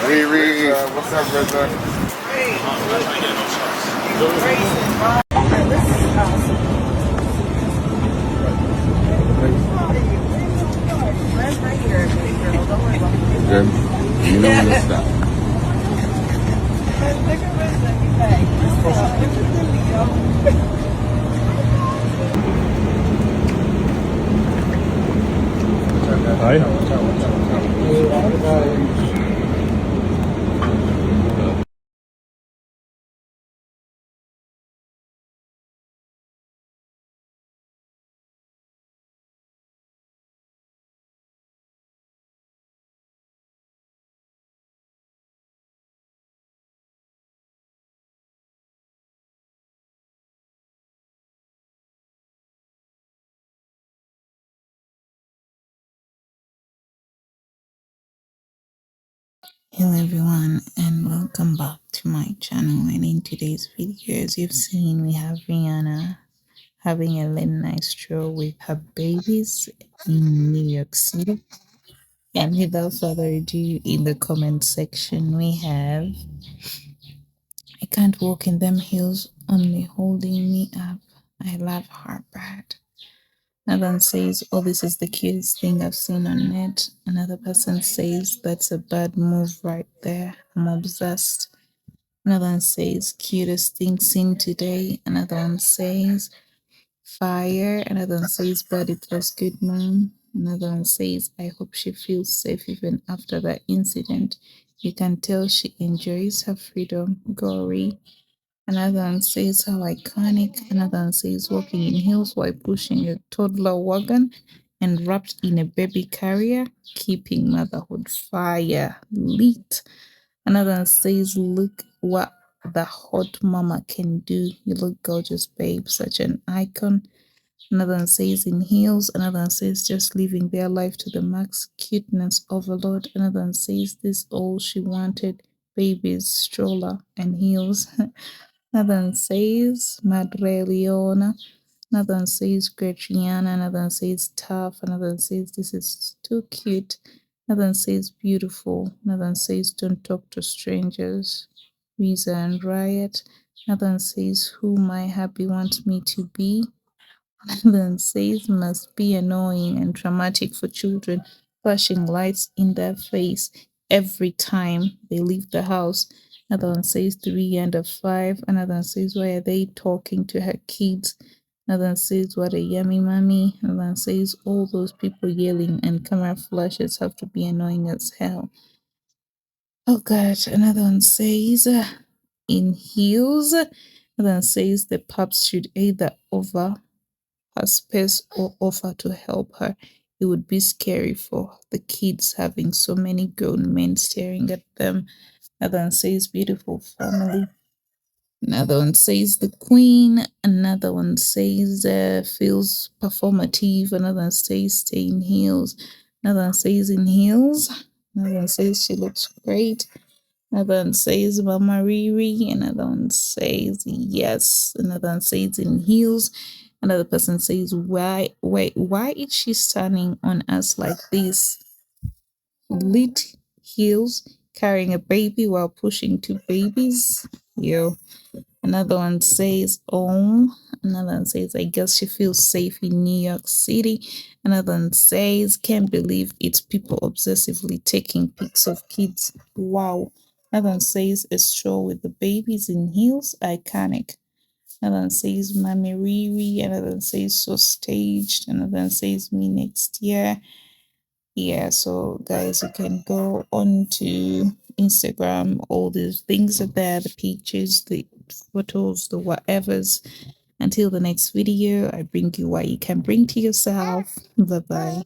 Riri, what's up, brother? Hey. This is awesome. Right here, girl. Don't worry about it. Good. You know when to stop. Hello everyone and welcome back to my channel. And in today's video, as you've seen, we have Rihanna having a late night stroll with her babies in New York City. And without further ado, in the comment section we have, I can't walk in them heels, only holding me up. I love her bad. Another one says, oh, this is the cutest thing I've seen on net. Another person says, that's a bad move right there. I'm obsessed. Another one says, cutest thing seen today. Another one says, fire. Another one says, but it was good, mom. Another one says, I hope she feels safe even after that incident. You can tell she enjoys her freedom. Gory. Another one says, how iconic. Another one says, walking in heels while pushing a toddler wagon and wrapped in a baby carrier, keeping motherhood fire lit. Another one says, look what the hot mama can do. You look gorgeous, babe. Such an icon. Another one says, in heels. Another one says, just living their life to the max. Cuteness overload. Another one says, this all she wanted. Babies, stroller, and heels. Another one says, Madre Leona. Another one says, great Rihanna. Another one says, tough. Another one says, this is too cute. Another one says, beautiful. Another one says, don't talk to strangers. Visa and Riot. Another one says, who my happy wants me to be. Another one says, must be annoying and traumatic for children, flashing lights in their face every time they leave the house. Another one says, 3 and 5. Another one says, why are they talking to her kids? Another one says, what a yummy mommy. Another one says, all those people yelling and camera flashes have to be annoying as hell. Oh God. Another one says, in heels. Another one says, the pups should either over her space or offer to help her. It would be scary for the kids having so many grown men staring at them. Another one says, beautiful family. Another one says, the queen. Another one says, feels performative. Another one says, stay in heels. Another one says, in heels. Another one says, she looks great. Another one says, Mama Riri. Another one says, yes. Another one says, in heels. Another person says, why is she standing on us like this? Lit heels, carrying a baby while pushing two babies. Yo. Another one says, oh. Another one says, I guess she feels safe in New York City. Another one says, can't believe it's people obsessively taking pics of kids. Wow. Another one says, a stroll with the babies in heels. Iconic. Another one says, Mommy Riri. Another one says, so staged. Another one says, me next year. Yeah, so guys, you can go on to Instagram. All these things are there, the pictures, the photos, the whatevers. Until the next video, I bring you what you can bring to yourself. Bye bye.